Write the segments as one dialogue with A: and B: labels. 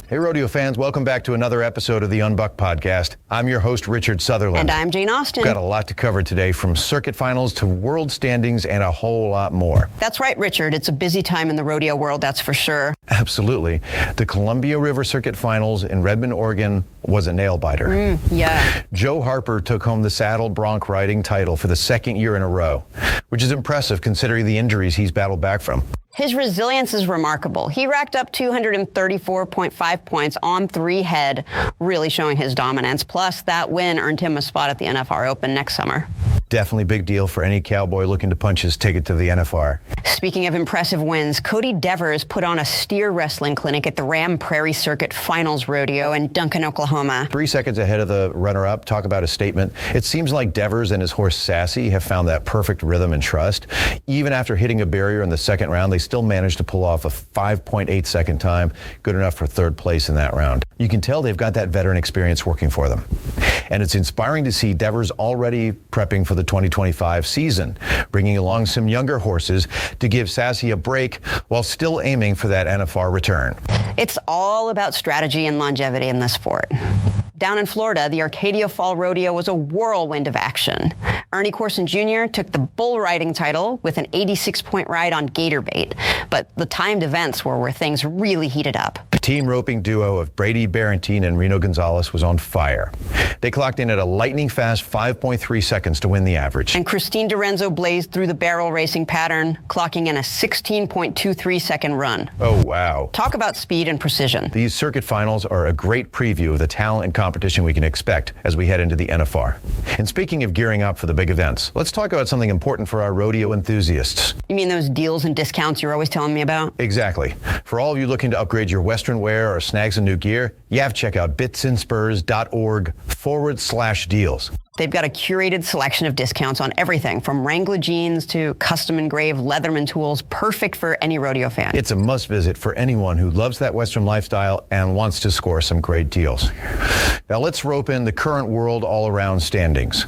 A: Hey, rodeo fans, welcome back to another episode of the Unbucked podcast. I'm your host, Richard Sutherland.
B: And I'm Jane Austen.
A: We've got a lot to cover today, from circuit finals to world standings and a whole lot more.
B: That's right, Richard. It's a busy time in the rodeo world, that's for sure.
A: Absolutely. The Columbia River Circuit Finals in Redmond, Oregon was a nail-biter.
B: Yeah.
A: Joe Harper took home the saddle bronc riding title for the second year in a row, which is impressive considering the injuries he's battled back from.
B: His resilience is remarkable. He racked up 234.5 points on 3 head, really showing his dominance. Plus, that win earned him a spot at the NFR Open next summer.
A: Definitely big deal for any cowboy looking to punch his ticket to the NFR.
B: Speaking of impressive wins, Cody Devers put on a steer wrestling clinic at the Ram Prairie Circuit Finals Rodeo in Duncan, Oklahoma.
A: 3 seconds ahead of the runner-up. Talk about a statement. It seems like Devers and his horse Sassy have found that perfect rhythm and trust. Even after hitting a barrier in the second round, they still managed to pull off a 5.8 second time, good enough for third place in that round. You can tell they've got that veteran experience working for them. And it's inspiring to see Devers already prepping for the 2025 season, bringing along some younger horses to give Sassy a break while still aiming for that NFR return.
B: It's all about strategy and longevity in this sport. Down in Florida, the Arcadia Fall Rodeo was a whirlwind of action. Ernie Corson Jr. took the bull riding title with an 86-point ride on gator bait, but the timed events were where things really heated up.
A: The team roping duo of Brady Barentine and Reno Gonzalez was on fire. They clocked in at a lightning-fast 5.3 seconds to win the average.
B: And Christine Dorenzo blazed through the barrel racing pattern, clocking in a 16.23-second run.
A: Oh, wow.
B: Talk about speed and precision.
A: These circuit finals are a great preview of the talent and competition we can expect as we head into the NFR. And speaking of gearing up for the big events, let's talk about something important for our rodeo enthusiasts.
B: You mean those deals and discounts you're always telling me about?
A: Exactly. For all of you looking to upgrade your Western wear or snag some new gear, you have to check out bitsandspurs.org/deals.
B: They've got a curated selection of discounts on everything from Wrangler jeans to custom engraved Leatherman tools, perfect for any rodeo fan.
A: It's a must visit for anyone who loves that Western lifestyle and wants to score some great deals. Now let's rope in the current world all-around standings.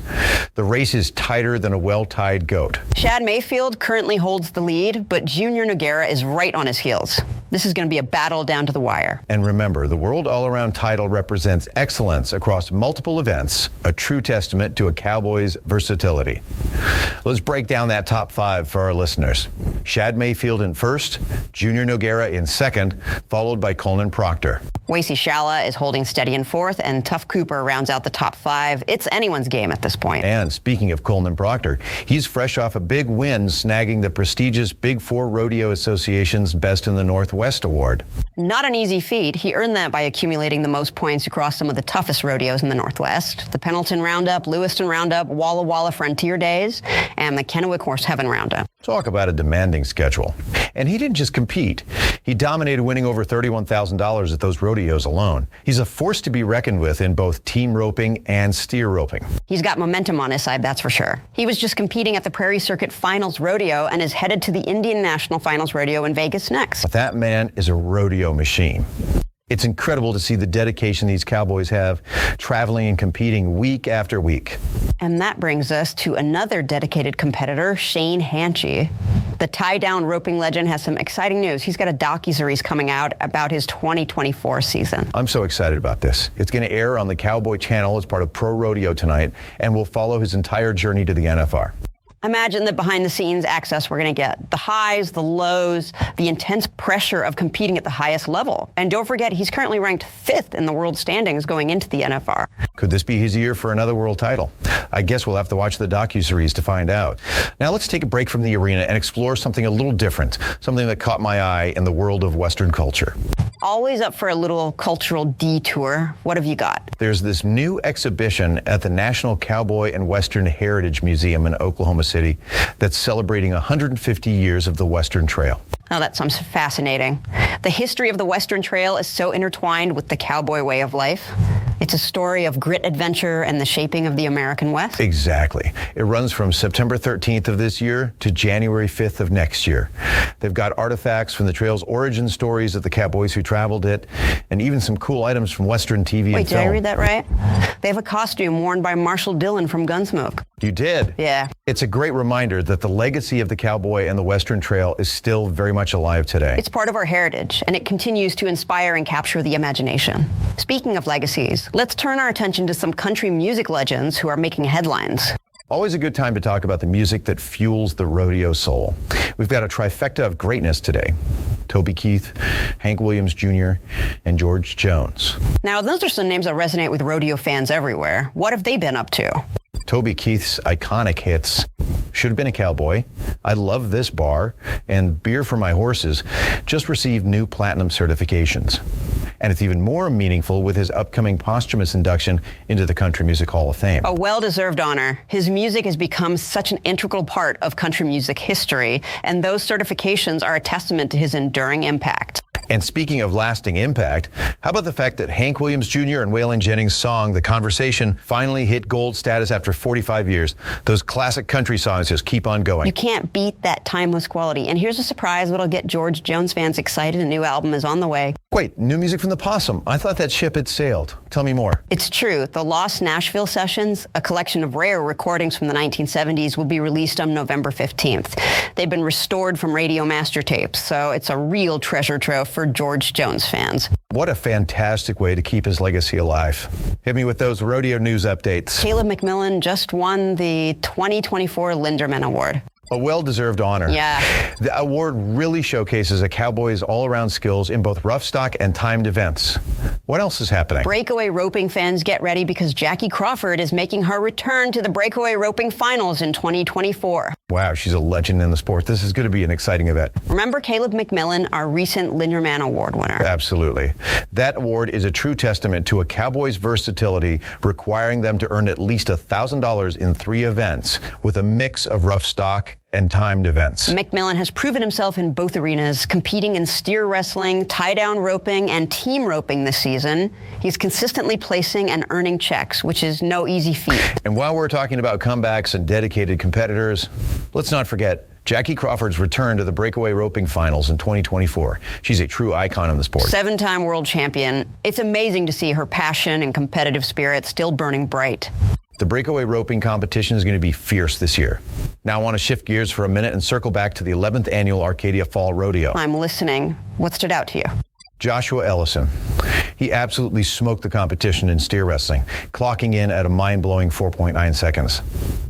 A: The race is tighter than a well-tied goat.
B: Shad Mayfield currently holds the lead, but Junior Noguera is right on his heels. This is going to be a battle down to the wire.
A: And remember, the World All-Around title represents excellence across multiple events, a true testament to a cowboy's versatility. Let's break down that top 5 for our listeners. Shad Mayfield in first, Junior Noguera in second, followed by Coleman Proctor.
B: Wacy Shala is holding steady in fourth, and Tough Cooper rounds out the top 5. It's anyone's game at this point.
A: And speaking of Coleman Proctor, he's fresh off a big win, snagging the prestigious Big Four Rodeo Association's Best in the Northwest award.
B: Not an easy feat. He earned that by accumulating the most points across some of the toughest rodeos in the Northwest. The Pendleton Roundup, Lewiston Roundup, Walla Walla Frontier Days, and the Kennewick Horse Heaven Roundup.
A: Talk about a demanding schedule. And he didn't just compete. He dominated, winning over $31,000 at those rodeos alone. He's a force to be reckoned with in both team roping and steer roping.
B: He's got momentum on his side, that's for sure. He was just competing at the Prairie Circuit Finals Rodeo and is headed to the Indian National Finals Rodeo in Vegas next.
A: But that man is a rodeo machine. It's incredible to see the dedication these cowboys have, traveling and competing week after week.
B: And that brings us to another dedicated competitor, Shane Hanchey. The tie-down roping legend has some exciting news. He's got a docuseries coming out about his 2024 season.
A: I'm so excited about this. It's going to air on the Cowboy Channel as part of Pro Rodeo tonight, and we'll follow his entire journey to the NFR.
B: Imagine the behind-the-scenes access we're going to get. The highs, the lows, the intense pressure of competing at the highest level. And don't forget, he's currently ranked 5th in the world standings going into the NFR.
A: Could this be his year for another world title? I guess we'll have to watch the docuseries to find out. Now let's take a break from the arena and explore something a little different, something that caught my eye in the world of Western culture.
B: Always up for a little cultural detour. What have you got?
A: There's this new exhibition at the National Cowboy and Western Heritage Museum in Oklahoma City that's celebrating 150 years of the Western Trail.
B: Oh, that sounds fascinating. The history of the Western Trail is so intertwined with the cowboy way of life. It's a story of grit, adventure, and the shaping of the American West.
A: Exactly. It runs from September 13th of this year to January 5th of next year. They've got artifacts from the trail's origin stories of the cowboys who traveled it, and even some cool items from Western TV and film.
B: Wait, did I read that right? They have a costume worn by Marshall Dillon from Gunsmoke.
A: You did?
B: Yeah.
A: It's a great reminder that the legacy of the cowboy and the Western Trail is still very much alive today.
B: It's part of our heritage, and it continues to inspire and capture the imagination. Speaking of legacies, let's turn our attention to some country music legends who are making headlines.
A: Always a good time to talk about the music that fuels the rodeo soul. We've got a trifecta of greatness today. Toby Keith, Hank Williams Jr., and George Jones.
B: Now, those are some names that resonate with rodeo fans everywhere. What have they been up to?
A: Toby Keith's iconic hits, Should Have Been a Cowboy, I Love This Bar, and Beer for My Horses just received new platinum certifications. And it's even more meaningful with his upcoming posthumous induction into the Country Music Hall of Fame.
B: A well-deserved honor. His music has become such an integral part of country music history, and those certifications are a testament to his enduring impact.
A: And speaking of lasting impact, how about the fact that Hank Williams Jr. and Waylon Jennings' song, The Conversation, finally hit gold status after 45 years? Those classic country songs just keep on going.
B: You can't beat that timeless quality. And here's a surprise that'll get George Jones fans excited. A new album is on the way.
A: Wait, new music from the Possum. I thought that ship had sailed. Tell me more.
B: It's true. The Lost Nashville Sessions, a collection of rare recordings from the 1970s, will be released on November 15th. They've been restored from radio master tapes, so it's a real treasure trove for George Jones fans.
A: What a fantastic way to keep his legacy alive. Hit me with those rodeo news updates.
B: Caleb McMillan just won the 2024 Linderman Award.
A: A well-deserved honor.
B: Yeah.
A: The award really showcases a cowboy's all-around skills in both rough stock and timed events. What else is happening?
B: Breakaway roping fans, get ready because Jackie Crawford is making her return to the Breakaway Roping Finals in 2024.
A: Wow, she's a legend in the sport. This is going to be an exciting event.
B: Remember Caleb McMillan, our recent Linderman Award winner?
A: Absolutely. That award is a true testament to a cowboy's versatility, requiring them to earn at least $1,000 in 3 events with a mix of rough stock and timed events.
B: McMillan has proven himself in both arenas, competing in steer wrestling, tie-down roping, and team roping this season. He's consistently placing and earning checks, which is no easy feat.
A: And while we're talking about comebacks and dedicated competitors, let's not forget Jackie Crawford's return to the Breakaway Roping Finals in 2024. She's a true icon in the sport.
B: 7-time world champion. It's amazing to see her passion and competitive spirit still burning bright.
A: The Breakaway Roping competition is going to be fierce this year. Now I want to shift gears for a minute and circle back to the 11th annual Arcadia Fall Rodeo.
B: I'm listening. What stood out to you?
A: Joshua Ellison. He absolutely smoked the competition in steer wrestling, clocking in at a mind-blowing 4.9 seconds.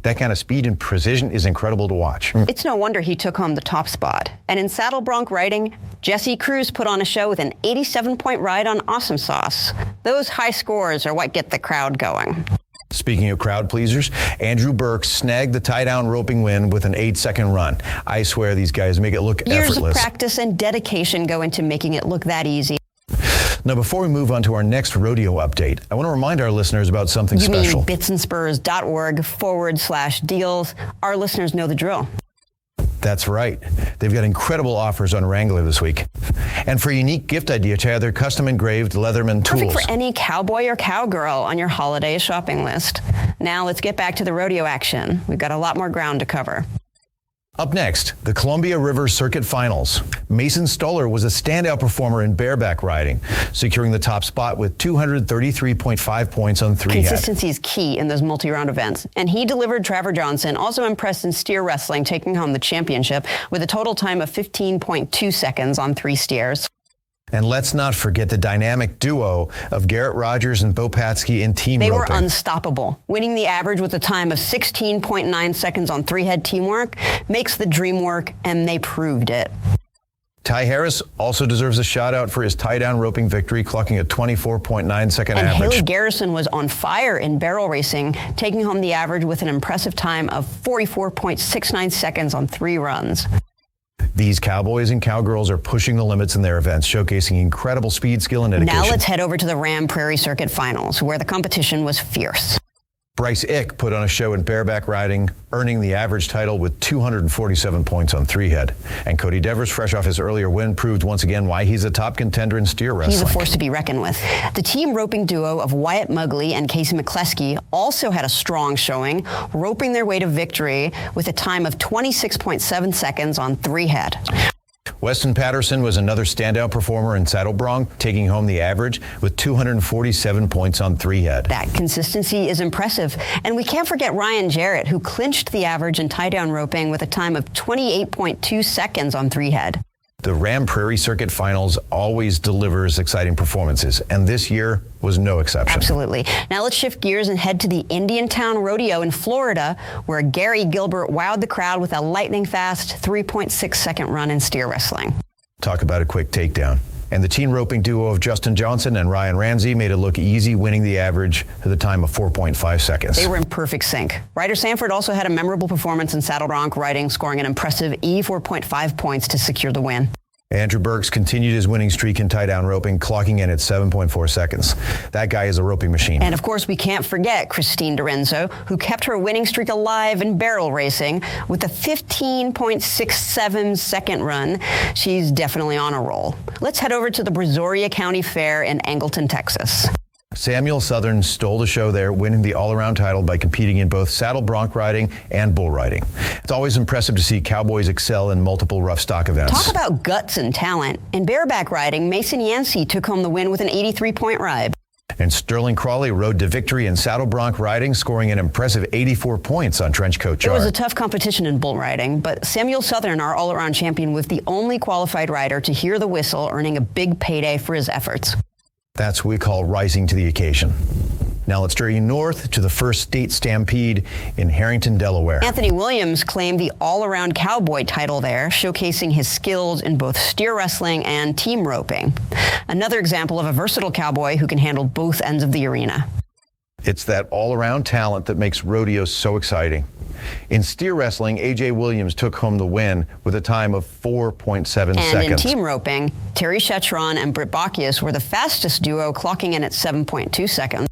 A: That kind of speed and precision is incredible to watch.
B: It's no wonder he took home the top spot. And in saddle bronc riding, Jesse Cruz put on a show with an 87-point ride on Awesome Sauce. Those high scores are what get the crowd going.
A: Speaking of crowd pleasers, Andrew Burke snagged the tie-down roping win with an 8-second run. I swear these guys make it look
B: Years
A: effortless.
B: of practice and dedication go into making it look that easy.
A: Now, before we move on to our next rodeo update, I want to remind our listeners about something special.
B: You mean bitsandspurs.org/deals. Our listeners know the drill.
A: That's right. They've got incredible offers on Wrangler this week. And for a unique gift idea, check out their custom engraved Leatherman tools.
B: Perfect for any cowboy or cowgirl on your holiday shopping list. Now let's get back to the rodeo action. We've got a lot more ground to cover.
A: Up next, the Columbia River Circuit Finals. Mason Stoller was a standout performer in bareback riding, securing the top spot with 233.5 points on 3 head.
B: Consistency is key in those multi-round events, and he delivered. Trevor Johnson also impressed in steer wrestling, taking home the championship with a total time of 15.2 seconds on 3 steers.
A: And let's not forget the dynamic duo of Garrett Rogers and Bo Patsky in team
B: They
A: roping.
B: were unstoppable. Winning the average with a time of 16.9 seconds on 3-head teamwork makes the dream work, and they proved it.
A: Ty Harris also deserves a shout-out for his tie-down roping victory, clocking a 24.9-second
B: And
A: average.
B: Haley Garrison was on fire in barrel racing, taking home the average with an impressive time of 44.69 seconds on 3 runs.
A: These cowboys and cowgirls are pushing the limits in their events, showcasing incredible speed, skill, and dedication.
B: Now let's head over to the Ram Prairie Circuit Finals, where the competition was fierce.
A: Bryce Ick put on a show in bareback riding, earning the average title with 247 points on 3-head. And Cody Devers, fresh off his earlier win, proved once again why he's a top contender in steer wrestling.
B: He's a force to be reckoned with. The team roping duo of Wyatt Mugley and Casey McCleskey also had a strong showing, roping their way to victory with a time of 26.7 seconds on 3-head.
A: Weston Patterson was another standout performer in saddle bronc, taking home the average with 247 points on three head.
B: That consistency is impressive. And we can't forget Ryan Jarrett, who clinched the average in tie-down roping with a time of 28.2 seconds on three head.
A: The Ram Prairie Circuit Finals always delivers exciting performances, and this year was no exception.
B: Absolutely. Now let's shift gears and head to the Indiantown Rodeo in Florida, where Gary Gilbert wowed the crowd with a lightning-fast 3.6-second run in steer wrestling.
A: Talk about a quick takedown. And the teen roping duo of Justin Johnson and Ryan Ramsey made it look easy, winning the average at the time of 4.5 seconds.
B: They were in perfect sync. Ryder Sanford also had a memorable performance in saddle bronc riding, scoring an impressive 84.5 points to secure the win.
A: Andrew Burks continued his winning streak in tie-down roping, clocking in at 7.4 seconds. That guy is a roping machine.
B: And of course, we can't forget Christine Dorenzo, who kept her winning streak alive in barrel racing with a 15.67 second run. She's definitely on a roll. Let's head over to the Brazoria County Fair in Angleton, Texas.
A: Samuel Sutherland stole the show there, winning the all-around title by competing in both saddle bronc riding and bull riding. It's always impressive to see cowboys excel in multiple rough stock events.
B: Talk about guts and talent. In bareback riding, Mason Yancey took home the win with an 83-point ride.
A: And Sterling Crawley rode to victory in saddle bronc riding, scoring an impressive 84 points on trench coat chart.
B: It was a tough competition in bull riding, but Samuel Sutherland, our all-around champion, was the only qualified rider to hear the whistle, earning a big payday for his efforts.
A: That's what we call rising to the occasion. Now let's steer you north to the first state stampede in Harrington, Delaware.
B: Anthony Williams claimed the all-around cowboy title there, showcasing his skills in both steer wrestling and team roping. Another example of a versatile cowboy who can handle both ends of the arena.
A: It's that all-around talent that makes rodeo so exciting. In steer wrestling, A.J. Williams took home the win with a time of 4.7 seconds.
B: And in team roping, Terry Chetron and Britt Bacchius were the fastest duo, clocking in at 7.2 seconds.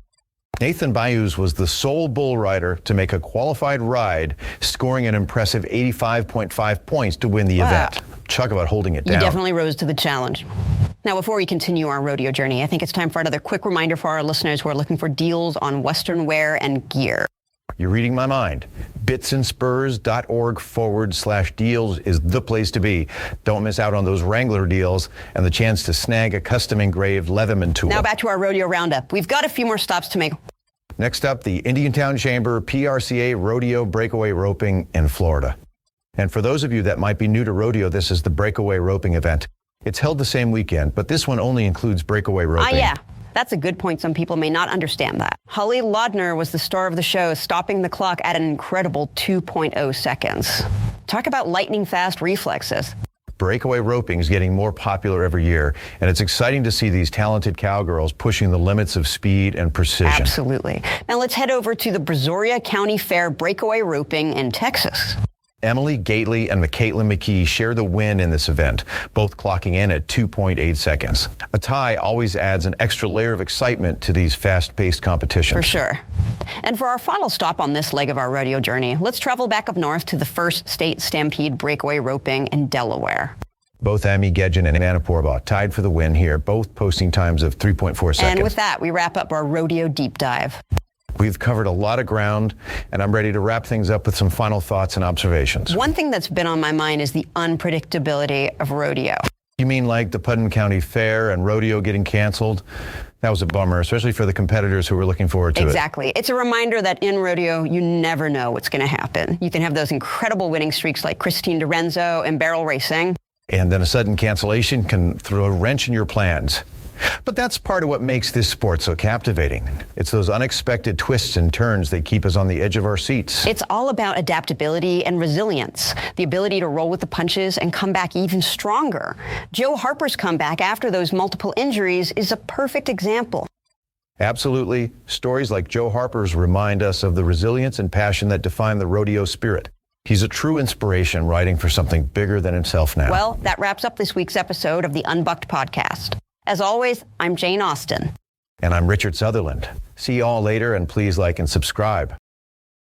A: Nathan Bayous was the sole bull rider to make a qualified ride, scoring an impressive 85.5 points to win the event. Talk about holding it down.
B: You definitely rose to the challenge. Now, before we continue our rodeo journey, I think it's time for another quick reminder for our listeners who are looking for deals on Western wear and gear.
A: You're reading my mind. bitsandspurs.org/deals is the place to be. Don't miss out on those Wrangler deals and the chance to snag a custom engraved Leatherman tool.
B: Now back to our rodeo roundup. We've got a few more stops to make.
A: Next up, the Indiantown Chamber PRCA Rodeo Breakaway Roping in Florida. And for those of you that might be new to rodeo, this is the Breakaway Roping event. It's held the same weekend, but this one only includes breakaway roping.
B: Yeah. That's a good point. Some people may not understand that. Holly Laudner was the star of the show, stopping the clock at an incredible 2.0 seconds. Talk about lightning-fast reflexes.
A: Breakaway roping is getting more popular every year, and it's exciting to see these talented cowgirls pushing the limits of speed and precision.
B: Absolutely. Now let's head over to the Brazoria County Fair Breakaway Roping in Texas.
A: Emily Gately and Caitlin McKee share the win in this event, both clocking in at 2.8 seconds. A tie always adds an extra layer of excitement to these fast-paced competitions.
B: For sure. And for our final stop on this leg of our rodeo journey, let's travel back up north to the first state stampede breakaway roping in Delaware.
A: Both Amy Gedgen and Anna Porbaugh tied for the win here, both posting times of 3.4 seconds.
B: And with that, we wrap up our rodeo deep dive.
A: We've covered a lot of ground, and I'm ready to wrap things up with some final thoughts and observations.
B: One thing that's been on my mind is the unpredictability of rodeo.
A: You mean like the Putnam County Fair and rodeo getting canceled? That was a bummer, especially for the competitors who were looking forward to it.
B: Exactly. It's a reminder that in rodeo, you never know what's going to happen. You can have those incredible winning streaks like Christine Dorenzo in barrel racing.
A: And then a sudden cancellation can throw a wrench in your plans. But that's part of what makes this sport so captivating. It's those unexpected twists and turns that keep us on the edge of our seats.
B: It's all about adaptability and resilience, the ability to roll with the punches and come back even stronger. Joe Harper's comeback after those multiple injuries is a perfect example.
A: Absolutely. Stories like Joe Harper's remind us of the resilience and passion that define the rodeo spirit. He's a true inspiration, riding for something bigger than himself now.
B: Well, that wraps up this week's episode of the Unbucked podcast. As always, I'm Jane Austen.
A: And I'm Richard Sutherland. See you all later, and please like and subscribe.